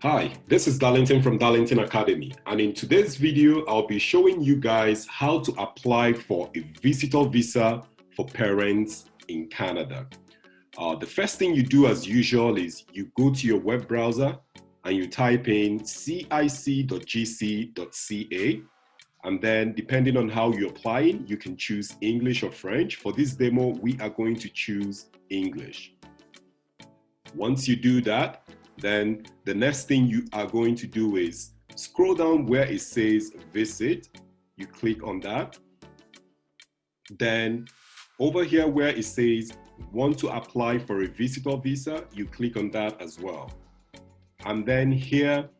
Hi, this is Darlington from Darlington Academy, and in today's video, I'll be showing you guys how to apply for a visitor visa for parents in Canada. The first thing you do as usual is you go to your web browser and you type in cic.gc.ca, and then depending on how you're applying, you can choose English or French. For this demo, we are going to choose English. Once you do that, then the next thing you are going to do is scroll down where it says visit. You click on that. Then over here where it says want to apply for a visitor visa, you click on that as well. And then here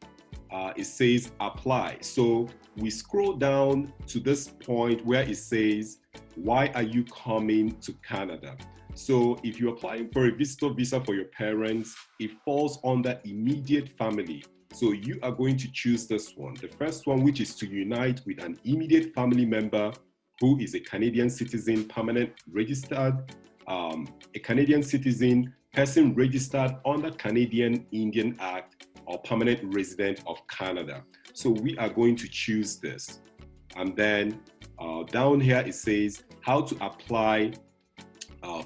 it says apply. So we scroll down to this point where it says, why are you coming to Canada? So if you're applying for a visitor visa for your parents, it falls under immediate family. So you are going to choose this one. The first one, which is to unite with an immediate family member who is a Canadian citizen, permanent registered, a Canadian citizen, person registered under Canadian Indian Act, or permanent resident of Canada. So we are going to choose this. And then down here it says how to apply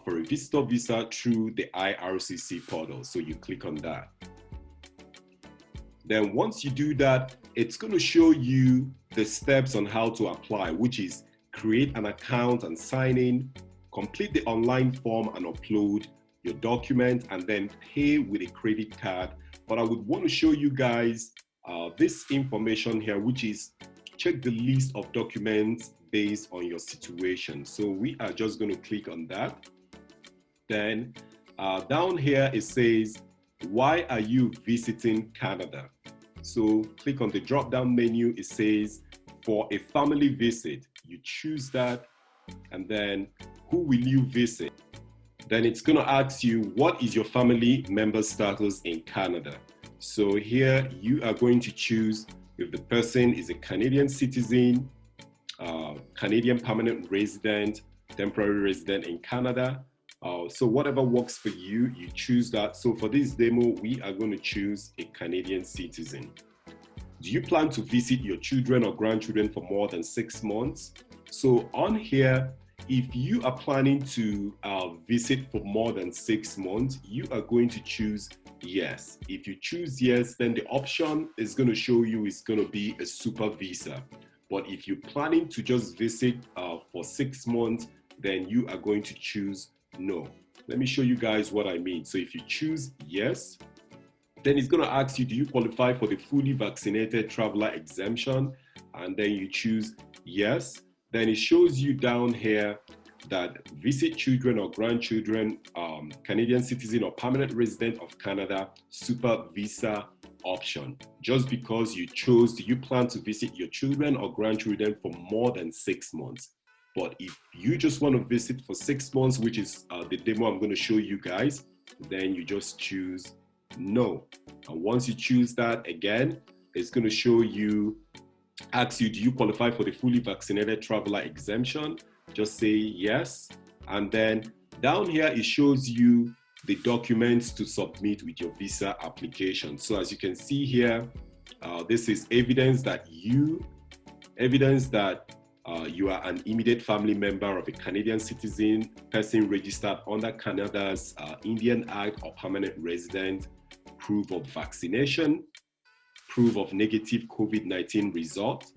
for a visitor visa through the Ircc portal. So you click on that. Then once you do that, it's going to show you the steps on how to apply, which is create an account and sign in, complete the online form and upload your document, and then pay with a credit card. But I would want to show you guys this information here, which is check the list of documents based on your situation. So we are just going to click on that. Then down here it says, why are you visiting Canada? So click on the drop down menu. It says for a family visit, you choose that, and then who will you visit? Then it's going to ask you, what is your family member status in Canada? So here you are going to choose if the person is a Canadian citizen, Canadian permanent resident, temporary resident in Canada. So whatever works for you, you choose that. So for this demo, we are going to choose a Canadian citizen. Do you plan to visit your children or grandchildren for more than 6 months? So on here, if you are planning to visit for more than 6 months, you are going to choose yes. If you choose yes, then the option is going to show you is going to be a super visa. But if you're planning to just visit for 6 months, then you are going to choose no. Let me show you guys what I mean. So if you choose yes, then it's going to ask you, do you qualify for the fully vaccinated traveler exemption? And then you choose yes. Then it shows you down here that visit children or grandchildren, Canadian citizen or permanent resident of Canada, super visa option. Just because you chose, do you plan to visit your children or grandchildren for more than 6 months? But if you just want to visit for 6 months, which is the demo I'm going to show you guys, then you just choose no. And once you choose that, again, it's going to show you, ask you, do you qualify for the fully vaccinated traveler exemption? Just say yes. And then down here, it shows you the documents to submit with your visa application. So as you can see here, this is evidence that you are an immediate family member of a Canadian citizen, person registered under Canada's Indian Act or permanent resident, proof of vaccination, proof of negative COVID-19 result,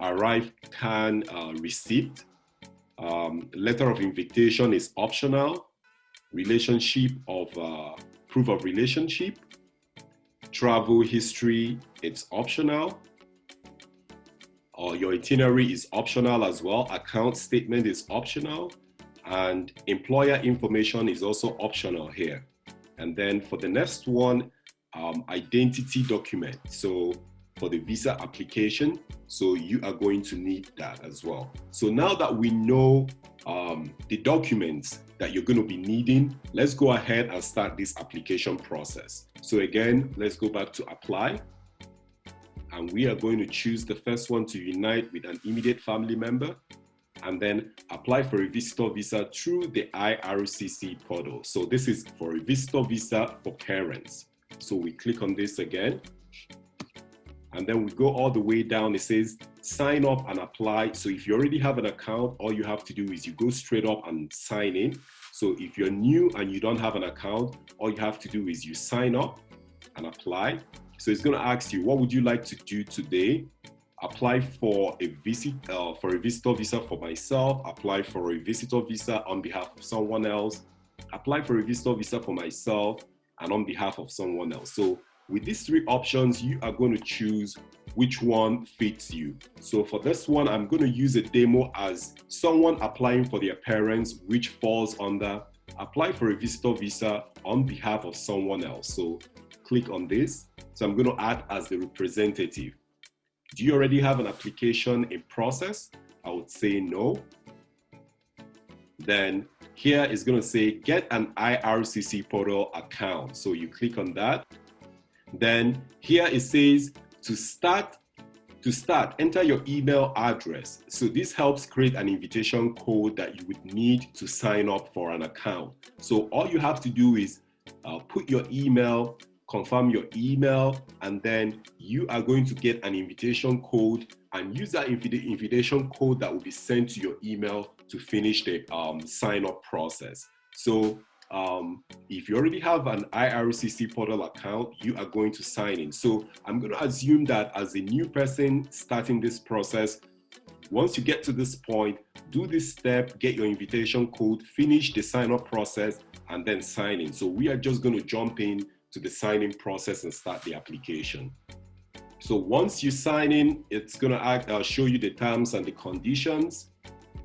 arrive can receipt, letter of invitation is optional, relationship of proof of relationship, travel history, it's optional. Your itinerary is optional as well. Account statement is optional, and employer information is also optional here. And then for the next one, identity document. So for the visa application, so you are going to need that as well. So now that we know the documents that you're going to be needing, let's go ahead and start this application process. So again, let's go back to apply. And we are going to choose the first one, to unite with an immediate family member, and then apply for a visitor visa through the Ircc portal. So this is for a visitor visa for parents. So we click on this again. And then we go all the way down. It says sign up and apply. So if you already have an account, all you have to do is you go straight up and sign in. So if you're new and you don't have an account, all you have to do is you sign up and apply. So it's going to ask you, what would you like to do today? Apply for a visitor visa for myself. Apply for a visitor visa on behalf of someone else. Apply for a visitor visa for myself and on behalf of someone else. So with these three options, you are going to choose which one fits you. So for this one, I'm going to use a demo as someone applying for their parents, which falls under apply for a visitor visa on behalf of someone else. So click on this. So I'm going to act as the representative. Do you already have an application in process? I would say no. Then here is going to say get an Ircc portal account. So you click on that. Then here it says to start, enter your email address. So this helps create an invitation code that you would need to sign up for an account. So all you have to do is put your email, confirm your email, and then you are going to get an invitation code and use that invitation code that will be sent to your email to finish the sign up process. So if you already have an Ircc portal account, you are going to sign in. So I'm going to assume that as a new person starting this process, once you get to this point, do this step, get your invitation code, finish the sign up process, and then sign in. So we are just going to jump in to the sign-in process and start the application. So once you sign in, it's going to show you the terms and the conditions.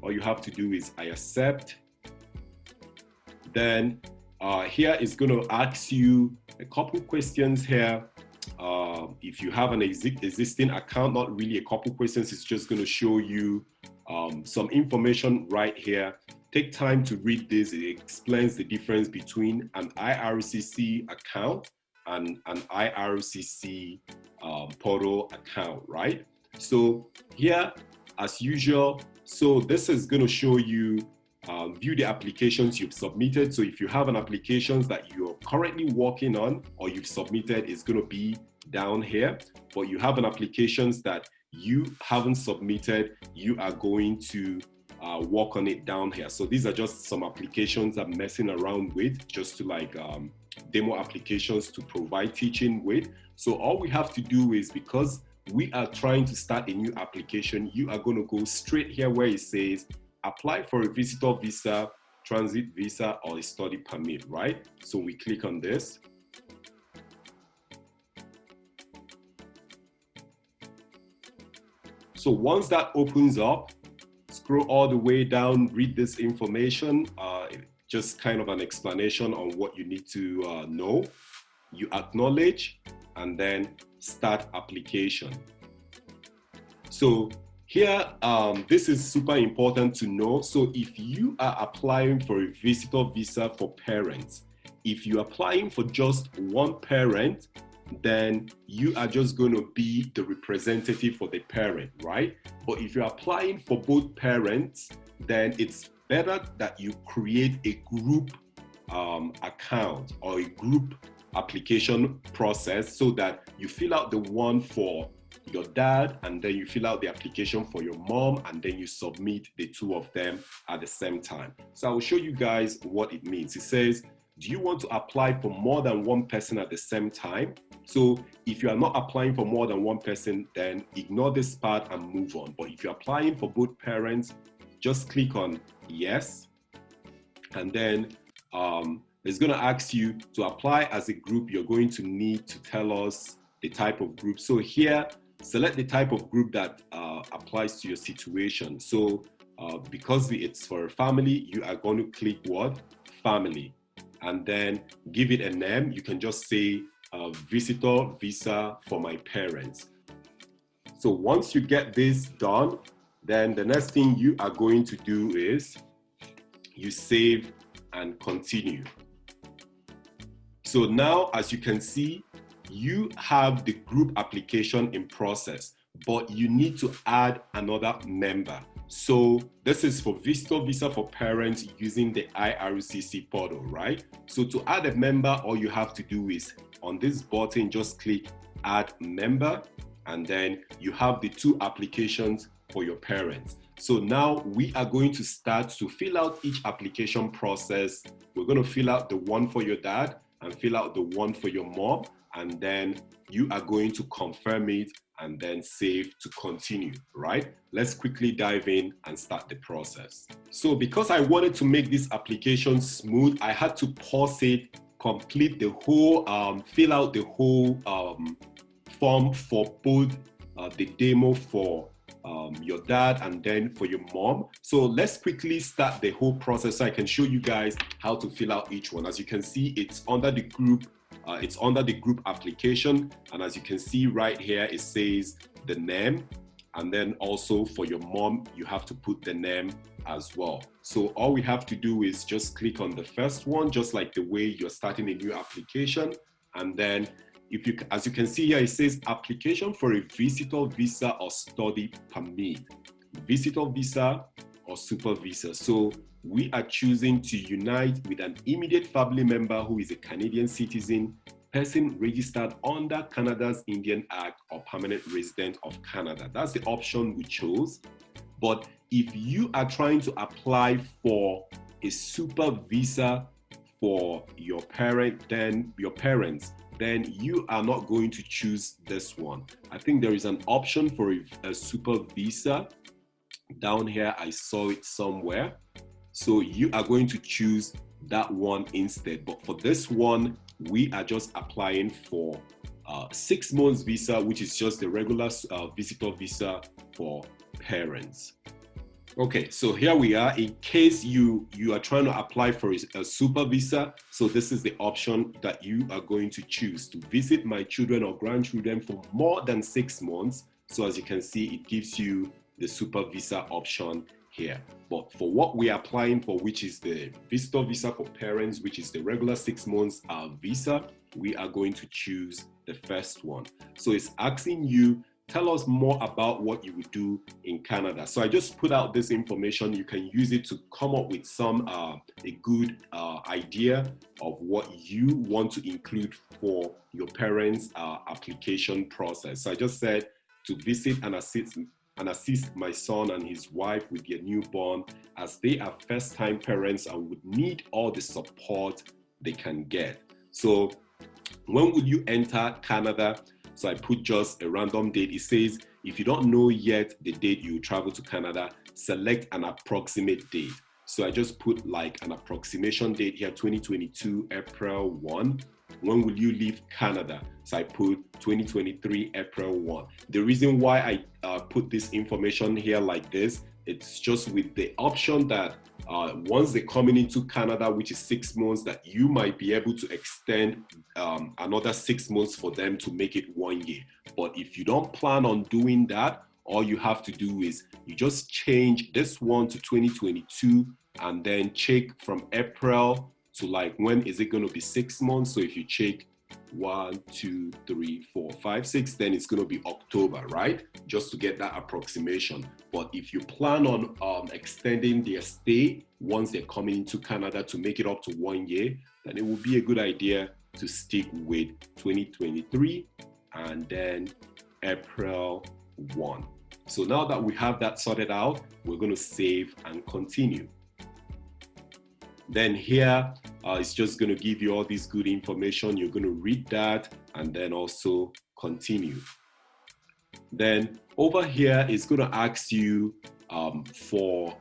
All you have to do is I accept. Then here is going to ask you a couple questions here. If you have an existing account, not really a couple questions, it's just going to show you some information right here. Take time to read this. It explains the difference between an Ircc account and an Ircc portal account, right? So here, as usual, so this is going to show you view the applications you've submitted. So if you have an application that you're currently working on or you've submitted, it's going to be down here. But you have an application that you haven't submitted, you are going to work on it down here. So these are just some applications I'm messing around with, just to like demo applications to provide teaching with. So all we have to do is, because we are trying to start a new application, you are going to go straight here where it says apply for a visitor visa, transit visa, or a study permit, right? So we click on this. So once that opens up, scroll all the way down, read this information, just kind of an explanation on what you need to know. You acknowledge and then start application. So here, this is super important to know. So if you are applying for a visitor visa for parents, if you're applying for just one parent, then you are just going to be the representative for the parent, right? But if you're applying for both parents, then it's better that you create a group account or a group application process, so that you fill out the one for your dad and then you fill out the application for your mom, and then you submit the two of them at the same time. So I will show you guys what it means. It says, do you want to apply for more than one person at the same time? So if you are not applying for more than one person, then ignore this part and move on. But if you're applying for both parents, just click on yes. And then it's going to ask you to apply as a group. You're going to need to tell us the type of group. So here, select the type of group that applies to your situation. So because it's for a family, you are going to click what? Family. And then give it a name. You can just say visitor visa for my parents. So once you get this done, then the next thing you are going to do is you save and continue. So now, as you can see, you have the group application in process, but you need to add another member. So this is for Vista Visa for parents using the Ircc portal, right? So to add a member, all you have to do is on this button, just click add member, and then you have the 2 applications for your parents. So now we are going to start to fill out each application process. We're going to fill out the one for your dad and fill out the one for your mom, and then you are going to confirm it and then save to continue, right? Let's quickly dive in and start the process. So because I wanted to make this application smooth, I had to pause it, complete the whole, fill out the whole form for both the demo for your dad and then for your mom. So let's quickly start the whole process so I can show you guys how to fill out each one. As you can see, it's under the group. It's under the group application, and as you can see right here, it says the name, and then also for your mom, you have to put the name as well. So all we have to do is just click on the first one, just like the way you're starting a new application, and then if you, as you can see here, it says application for a visitor visa or study permit, visitor visa or super visa. So we are choosing to unite with an immediate family member who is a Canadian citizen, person registered under Canada's Indian Act, or permanent resident of Canada. That's the option we chose. But if you are trying to apply for a super visa for your parents, then you are not going to choose this one. I think there is an option for a super visa. Down here, I saw it somewhere. So you are going to choose that one instead. But for this one, we are just applying for 6 months visa, which is just the regular visitor visa for parents. Okay, so here we are. In case you are trying to apply for a super visa, so this is the option that you are going to choose: to visit my children or grandchildren for more than 6 months. So as you can see, it gives you the super visa option here. But for what we are applying for, which is the visitor visa for parents, which is the regular 6 months visa, we are going to choose the first one. So it's asking you, tell us more about what you would do in Canada. So I just put out this information. You can use it to come up with some a good idea of what you want to include for your parents' application process. So I just said to visit and assist my son and his wife with their newborn, as they are first-time parents and would need all the support they can get. So when would you enter Canada? So I put just a random date. It says, if you don't know yet the date you travel to Canada, select an approximate date. So I just put like an approximation date here, 2022, April 1. When will you leave Canada? So I put 2023, April 1. The reason why I put this information here like this, it's just with the option that once they're coming into Canada, which is 6 months, that you might be able to extend another 6 months for them to make it 1 year. But if you don't plan on doing that, all you have to do is you just change this one to 2022 and then check from April to like when is it going to be 6 months. So if you check 1, 2, 3, 4, 5, 6, then it's going to be October, right? Just to get that approximation. But if you plan on extending their stay once they're coming into Canada to make it up to 1 year, then it would be a good idea to stick with 2023 and then April 1. So now that we have that sorted out, we're going to save and continue. Then here, it's just going to give you all this good information. You're going to read that and then also continue. Then over here, it's going to ask you for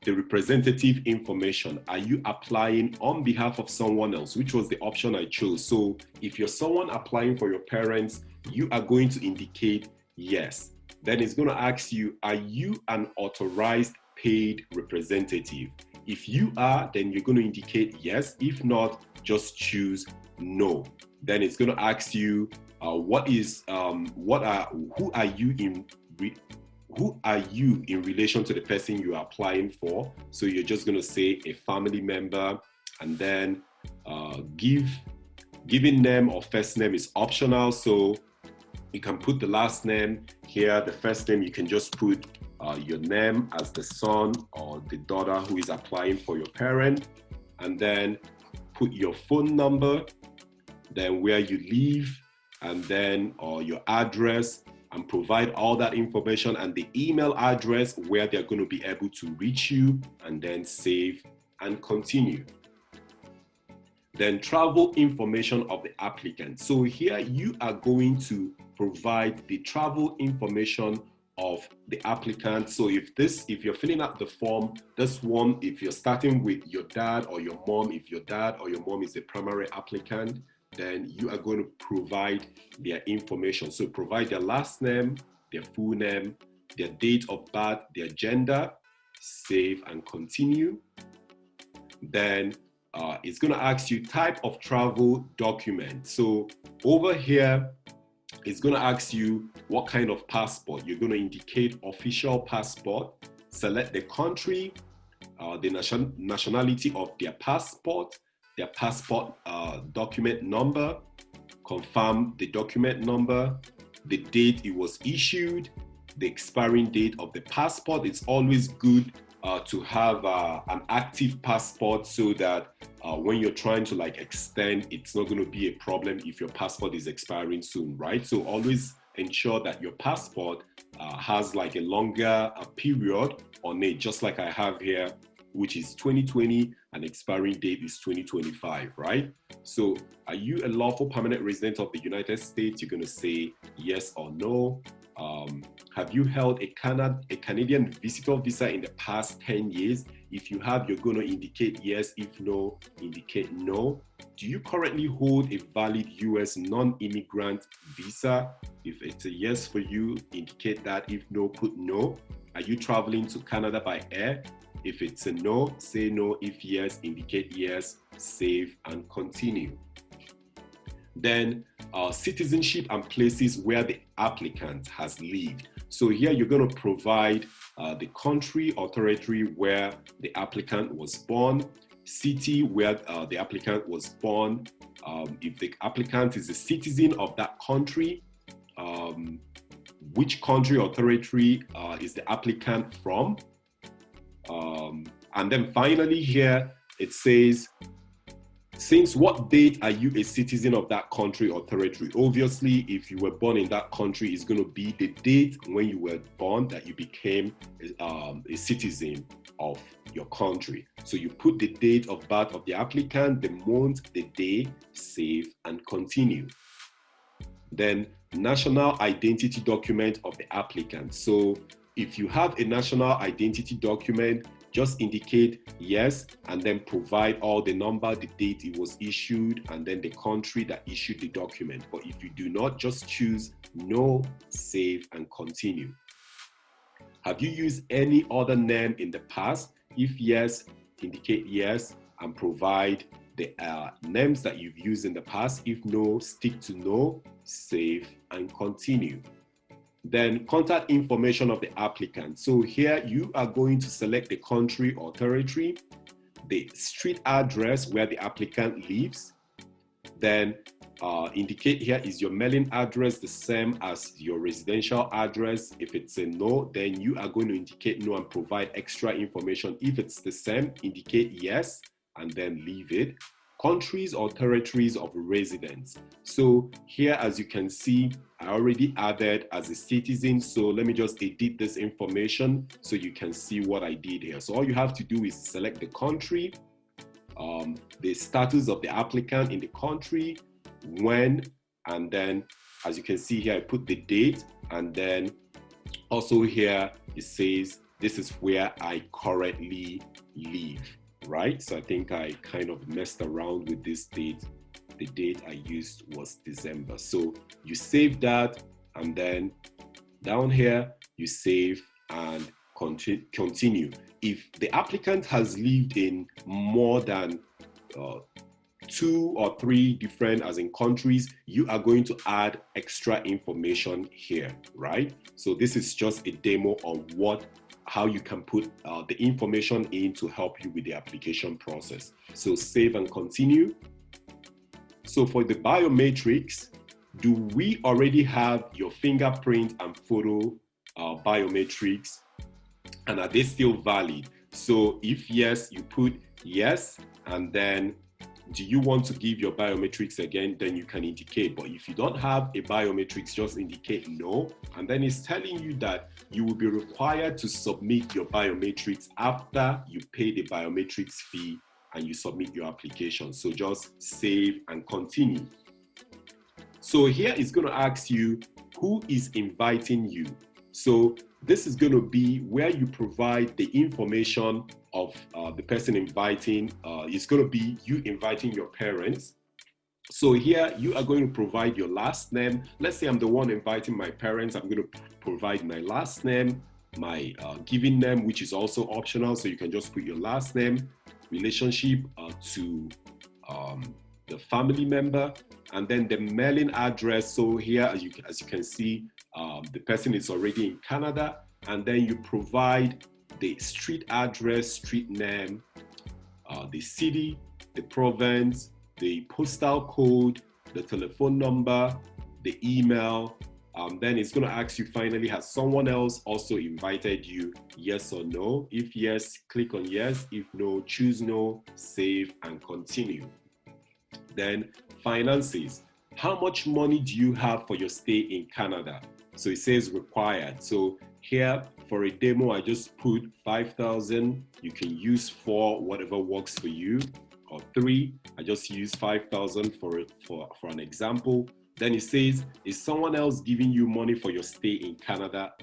the representative information. Are you applying on behalf of someone else? Which was the option I chose. So if you're someone applying for your parents, you are going to indicate yes. Then it's going to ask you, are you an authorized paid representative? If you are, then you're going to indicate yes. If not, just choose no. Then it's going to ask you, who are you in relation to the person you are applying for? So you're just going to say a family member, and then giving name or first name is optional. So you can put the last name here. The first name you can just put your name as the son or the daughter who is applying for your parent, and then put your phone number, then where you live, and then your address, and provide all that information and the email address where they're going to be able to reach you, and then save and continue. Then travel information of the applicant. So here you are going to provide the travel information of the applicant. So if you're filling out the form, this one, if you're starting with your dad or your mom, if your dad or your mom is the primary applicant, then you are going to provide their information. So provide their last name, their full name, their date of birth, their gender, save and continue. Then it's going to ask you type of travel document. So over here, it's going to ask you what kind of passport. You're going to indicate official passport, select the country, the nationality of their passport document number, confirm the document number, the date it was issued, the expiring date of the passport. It's always good to have an active passport so that when you're trying to extend, it's not going to be a problem if your passport is expiring soon, right? So always ensure that your passport has a longer period on it, just like I have here, which is 2020 and expiring date is 2025, right? So are you a lawful permanent resident of the United States? You're going to say yes or no. Have you held a Canadian visitor visa in the past 10 years? If you have, you're going to indicate yes. If no, indicate no. Do you currently hold a valid US non-immigrant visa? If it's a yes for you, indicate that. If no, put no. Are you traveling to Canada by air? If it's a no, say no. If yes, indicate yes, save and continue. Then citizenship and places where the applicant has lived. So here you're going to provide the country or territory where the applicant was born, city where the applicant was born. If the applicant is a citizen of that country, which country or territory is the applicant from? And then finally here it says, since what date are you a citizen of that country or territory? Obviously, if you were born in that country, it's going to be the date when you were born that you became a citizen of your country. So you put the date of birth of the applicant, the month, the day, save and continue. Then national identity document of the applicant. So if you have a national identity document, just indicate yes and then provide all the number, the date it was issued, and then the country that issued the document. But if you do not, just choose no, save and continue. Have you used any other name in the past? If yes, indicate yes and provide the names that you've used in the past. If no, stick to no, save and continue. Then contact information of the applicant. So here you are going to select the country or territory, the street address where the applicant lives. Then indicate here is your mailing address the same as your residential address. If it's a no, then you are going to indicate no and provide extra information. If it's the same, indicate yes and then leave it. Countries or territories of residence. So here, as you can see, I already added as a citizen. So let me just edit this information so you can see what I did here. So all you have to do is select the country, the status of the applicant in the country, when, and then as you can see here, I put the date, and then also here it says this is where I currently live. Right, so I think I kind of messed around with this date. The date I used was December. So you save that, and then down here you save and continue. If the applicant has lived in more than 2 or 3 different as in countries, you are going to add extra information here, right? So this is just a demo on how you can put the information in to help you with the application process. So save and continue. So for the biomatrix, do we already have your fingerprint and photo biomatrix and are they still valid? So if yes, you put yes, and then do you want to give your biometrics again? Then you can indicate. But if you don't have a biometrics, just indicate no. And then it's telling you that you will be required to submit your biometrics after you pay the biometrics fee and you submit your application. So just save and continue. So here it's going to ask you who is inviting you. So this is going to be where you provide the information of the person inviting. It's going to be you inviting your parents. So here you are going to provide your last name. Let's say I'm the one inviting my parents. I'm going to provide my last name, my given name, which is also optional. So you can just put your last name, relationship to the family member, and then the mailing address. So here, as you can see, the person is already in Canada, and then you provide the street address, street name, the city, the province, the postal code, the telephone number, the email. Then it's going to ask you finally, has someone else also invited you? Yes or no? If yes, click on yes. If no, choose no, save and continue. Then finances. How much money do you have for your stay in Canada? So it says required. So here for a demo, I just put 5,000. You can use 4, whatever works for you, or 3. I just use 5,000 for an example. Then it says, is someone else giving you money for your stay in Canada?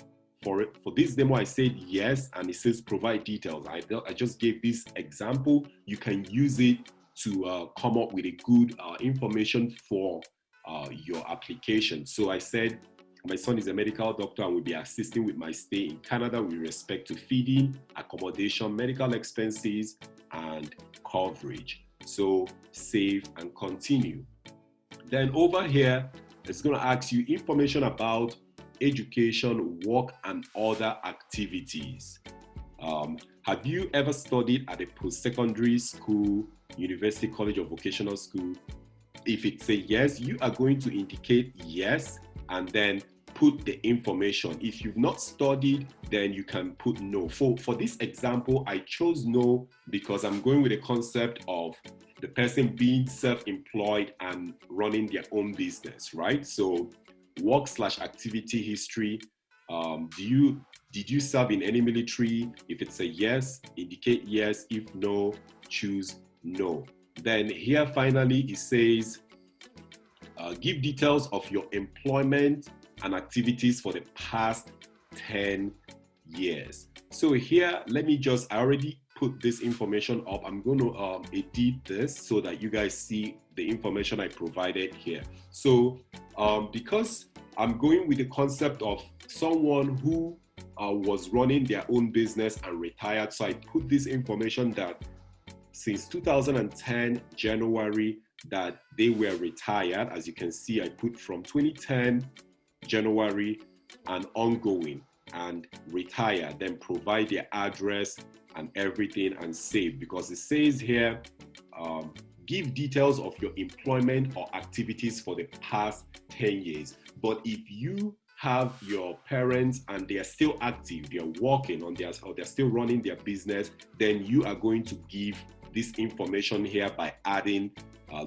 For this demo, I said yes, and it says provide details. I just gave this example. You can use it to come up with a good information for your application. So I said, my son is a medical doctor and will be assisting with my stay in Canada with respect to feeding, accommodation, medical expenses, and coverage. So save and continue. Then over here, it's going to ask you information about education, work, and other activities. Have you ever studied at a post-secondary school, university, college, or vocational school? If it's a yes, you are going to indicate yes and then put the information. If you've not studied, then you can put no. For this example, I chose no because I'm going with the concept of the person being self-employed and running their own business, right? So work/activity history. Did you serve in any military? If it's a yes, indicate yes. If no, choose no. Then here finally it says, give details of your employment and activities for the past 10 years. So here, I already put this information up. I'm going to edit this so that you guys see the information I provided here. So because I'm going with the concept of someone who was running their own business and retired, so I put this information that since 2010 January that they were retired. As you can see, I put from 2010 January and ongoing and retire, then provide their address and everything and save, because it says here, give details of your employment or activities for the past 10 years. But if you have your parents and they are still active, they are working on theirs, or they're still running their business, then you are going to give this information here by adding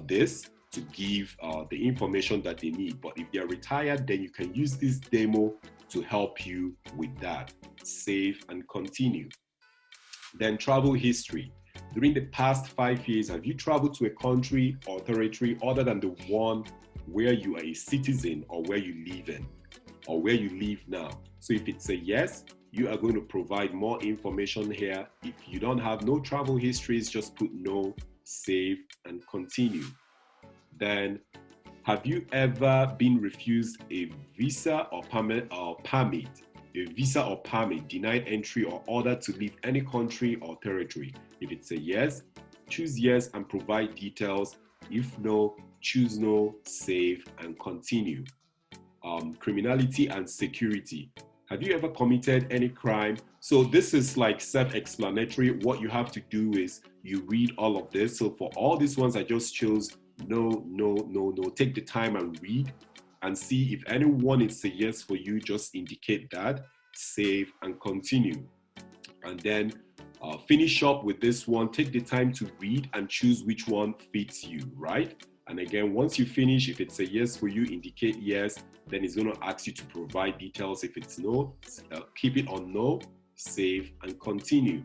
this to give the information that they need. But if they're retired, then you can use this demo to help you with that. Save and continue. Then travel history. During the past 5 years, have you traveled to a country or territory other than the one where you are a citizen or where you live in or where you live now? So if it's a yes, you are going to provide more information here. If you don't have no travel histories, just put no, save and continue. Then, have you ever been refused a visa or permit, a visa or permit, denied entry or ordered to leave any country or territory? If it's a yes, choose yes and provide details. If no, choose no, save and continue. Criminality and security. Have you ever committed any crime? So this is like self-explanatory. What you have to do is you read all of this. So for all these ones, I just chose no, no, no, no. Take the time and read and see if anyone is a yes for you, just indicate that, save and continue. and then finish up with this one. Take the time to read and choose which one fits you, right? And again, once you finish, if it's a yes for you, indicate yes. Then it's going to ask you to provide details. If it's no, keep it on no, save, and continue.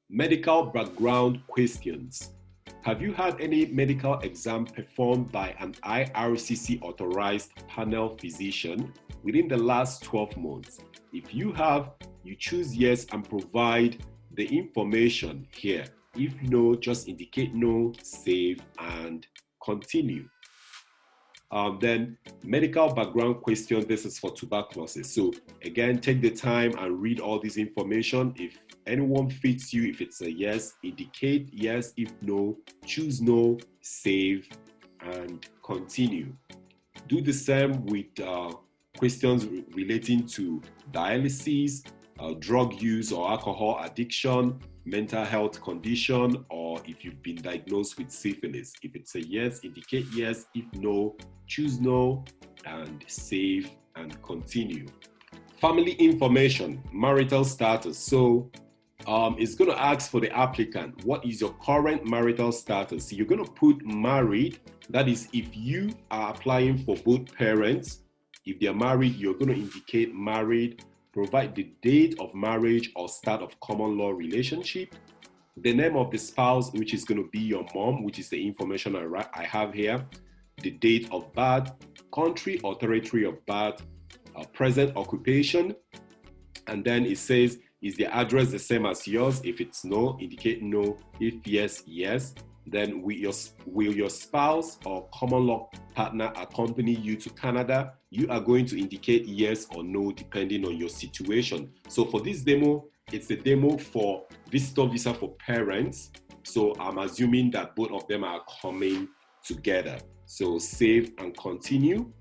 Medical background questions. Have you had any medical exam performed by an Ircc authorized panel physician within the last 12 months? If you have, you choose yes and provide the information here. If no, just indicate no, save, and continue. Then medical background question, this is for tuberculosis. So again, take the time and read all this information. If anyone fits you, if it's a yes, indicate yes. If no, choose no, save, and continue. Do the same with questions relating to dialysis, drug use or alcohol addiction, mental health condition, or if you've been diagnosed with syphilis. If it's a yes, indicate yes. If no, choose no, and save and continue. Family information, marital status. So it's going to ask for the applicant, what is your current marital status? So you're going to put married. That is, if you are applying for both parents, if they're married, you're going to indicate married. Provide the date of marriage or start of common law relationship, the name of the spouse, which is going to be your mom, which is the information I have here, the date of birth, country or territory of birth, present occupation, and then it says, is the address the same as yours? If it's no, indicate no. If yes, yes. Then will your spouse or common law partner accompany you to Canada? You are going to indicate yes or no depending on your situation. So for this demo, it's a demo for visitor visa for parents. So I'm assuming that both of them are coming together. So save and continue.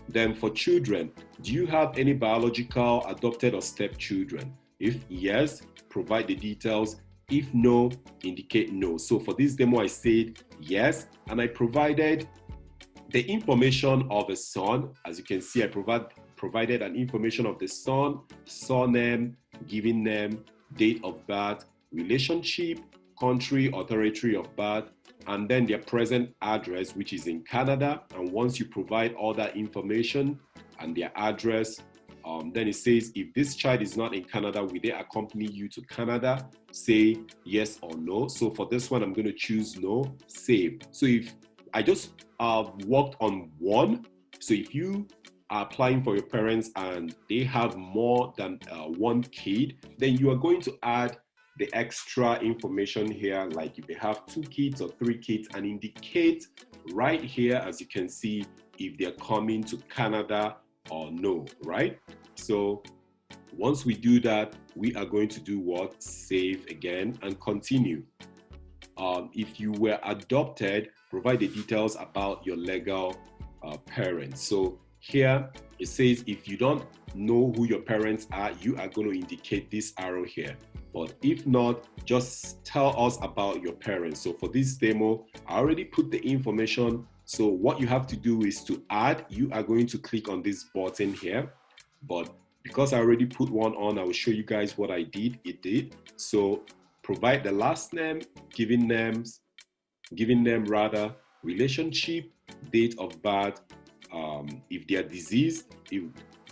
Then for children, do you have any biological, adopted or stepchildren? If yes, provide the details. If no, indicate no. So for this demo, I said yes, and I provided the information of a son. As you can see, I provided an information of the son, surname, given name, date of birth, relationship, country or territory of birth, and then their present address, which is in Canada. And once you provide all that information and their address, then it says, if this child is not in Canada, will they accompany you to Canada? Say yes or no. So for this one, I'm going to choose no, save. So if I just worked on one, so if you are applying for your parents and they have more than one kid, then you are going to add the extra information here, like if they have 2 kids or 3 kids, and indicate right here, as you can see, if they're coming to Canada or no, right? So once we do that, we are going to do what? Save again and continue. If you were adopted, provide the details about your legal parents. So here it says, if you don't know who your parents are, you are going to indicate this arrow here. But if not, just tell us about your parents. So for this demo, I already put the information. So what you have to do is to add, you are going to click on this button here. But because I already put one on, I will show you guys what I did. It did. So provide the last name, given name, relationship, date of birth. If they are deceased,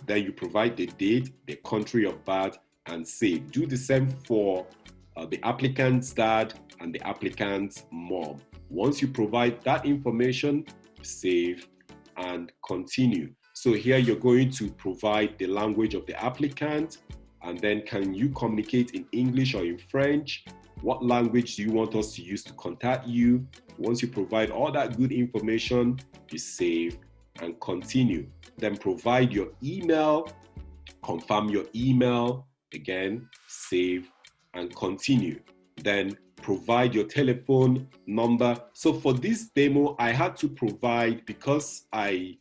then you provide the date, the country of birth, and save. Do the same for the applicant's dad and the applicant's mom. Once you provide that information, save and continue. So here you're going to provide the language of the applicant, and then can you communicate in English or in French? What language do you want us to use to contact you? Once you provide all that good information, you save and continue. Then provide your email, confirm your email, again, save and continue. Then provide your telephone number. So for this demo, I had to provide, because I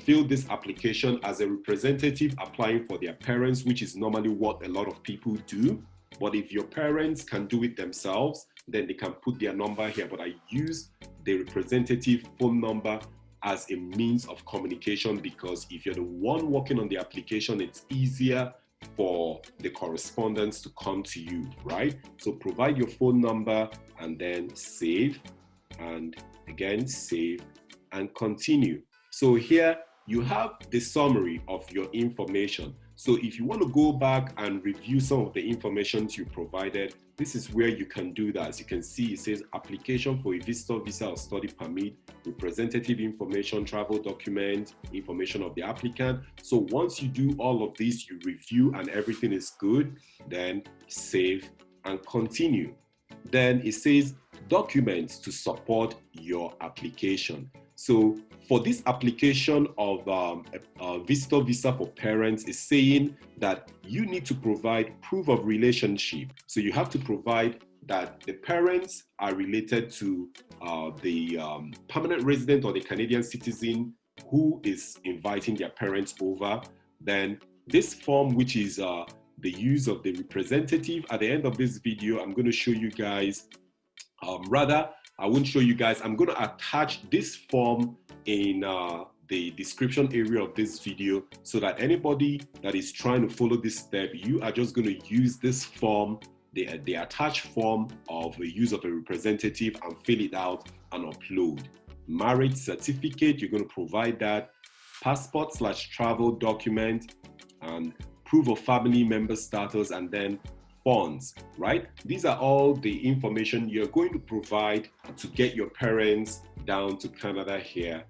filled this application as a representative applying for their parents, which is normally what a lot of people do. But if your parents can do it themselves, then they can put their number here. But I use the representative phone number as a means of communication, because if you're the one working on the application, it's easier for the correspondence to come to you, right? So provide your phone number and then save, and again save and continue. So here you have the summary of your information. So if you want to go back and review some of the information you provided, this is where you can do that. As you can see, it says application for a visitor visa or study permit, representative information, travel document, information of the applicant. So once you do all of this, you review and everything is good, then save and continue. Then it says documents to support your application. So for this application of a visitor visa for parents, is saying that you need to provide proof of relationship. So you have to provide that the parents are related to the permanent resident or the Canadian citizen who is inviting their parents over. Then this form, which is the use of the representative. At the end of this video, I'm going to show you guys, I won't show you guys, I'm going to attach this form in the description area of this video, so that anybody that is trying to follow this step, you are just going to use this form, the attached form of the use of a representative, and fill it out and upload. Marriage certificate, you're going to provide that. Passport/travel document, and proof of family member status, and then funds, right? These are all the information you're going to provide to get your parents down to Canada here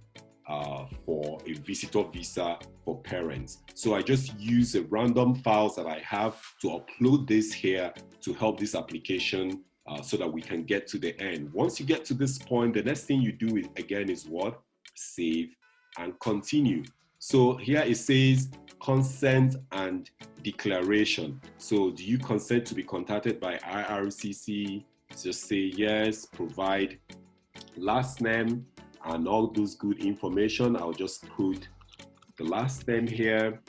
for a visitor visa for parents. So I just use a random files that I have to upload this here to help this application so that we can get to the end. Once you get to this point, the next thing you do is what? Save and continue. So here it says consent and declaration. So do you consent to be contacted by Ircc? Just say yes, provide last name and all those good information. I'll just put the last name here,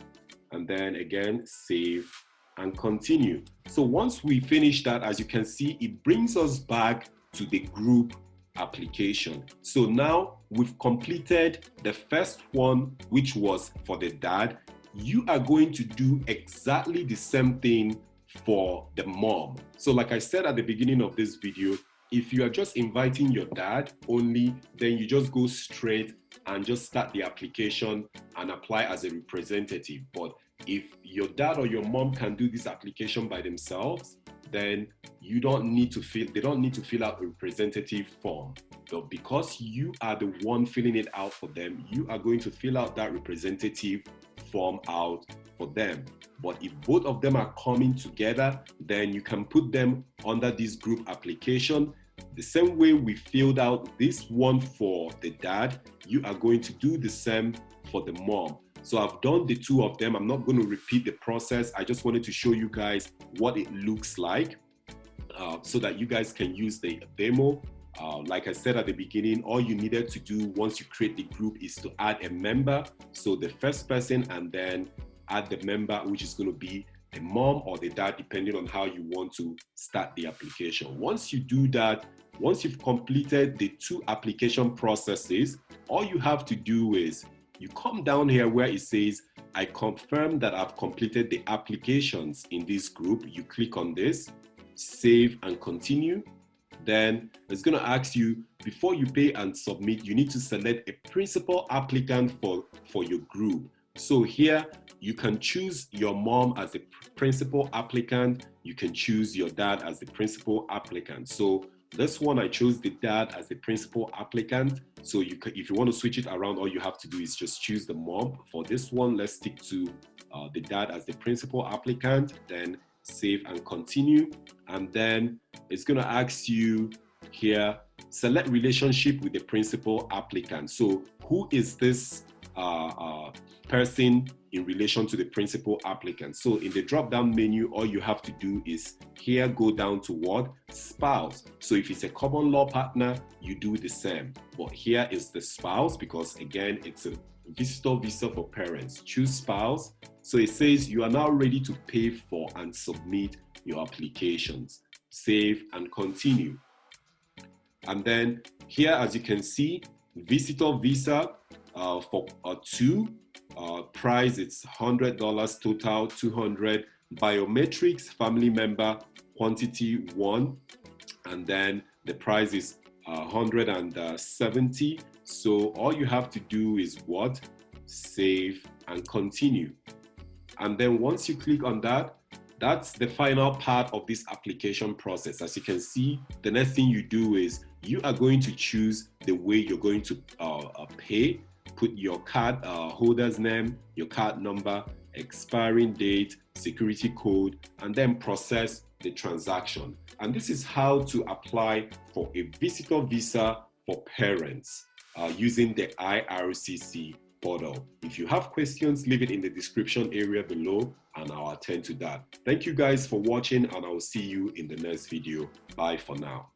and then again save and continue. So once we finish that, as you can see, it brings us back to the group application. So now we've completed the first one, which was for the dad. You are going to do exactly the same thing for the mom. So like I said at the beginning of this video, if you are just inviting your dad only, then you just go straight and just start the application and apply as a representative. But if your dad or your mom can do this application by themselves, then they don't need to fill out a representative form. But because you are the one filling it out for them, you are going to fill out that representative form out for them. But if both of them are coming together, then you can put them under this group application. The same way we filled out this one for the dad, you are going to do the same for the mom. So I've done the two of them. I'm not going to repeat the process. I just wanted to show you guys what it looks like so that you guys can use the demo. Like I said at the beginning, all you needed to do once you create the group is to add a member. So the first person, and then add the member, which is going to be the mom or the dad, depending on how you want to start the application. Once you do that, once you've completed the two application processes, all you have to do is you come down here where it says, I confirm that I've completed the applications in this group. You click on this, save and continue. Then it's going to ask you, before you pay and submit, you need to select a principal applicant for your group. So here you can choose your mom as the principal applicant. You can choose your dad as the principal applicant. So this one, I chose the dad as the principal applicant. So if you want to switch it around, all you have to do is just choose the mom. For this one, let's stick to the dad as the principal applicant, then save and continue. And then it's going to ask you here, select relationship with the principal applicant. So who is this person in relation to the principal applicant? So in the drop-down menu, all you have to do is here go down to what? Spouse. So if it's a common law partner, you do the same. But here is the spouse, because again, it's a visitor visa for parents. Choose spouse. So it says you are now ready to pay for and submit your applications. Save and continue. And then here, as you can see, visitor visa for two, Price, it's $100, total $200. Biomatrix, family member, quantity 1, and then the price is 170. So all you have to do is what? Save and continue. And then once you click on that, that's the final part of this application process. As you can see, the next thing you do is you are going to choose the way you're going to pay. Put your card holder's name, your card number, expiring date, security code, and then process the transaction. And this is how to apply for a visitor visa for parents using the Ircc portal. If you have questions, leave it in the description area below and I'll attend to that. Thank you guys for watching, and I'll see you in the next video. Bye for now.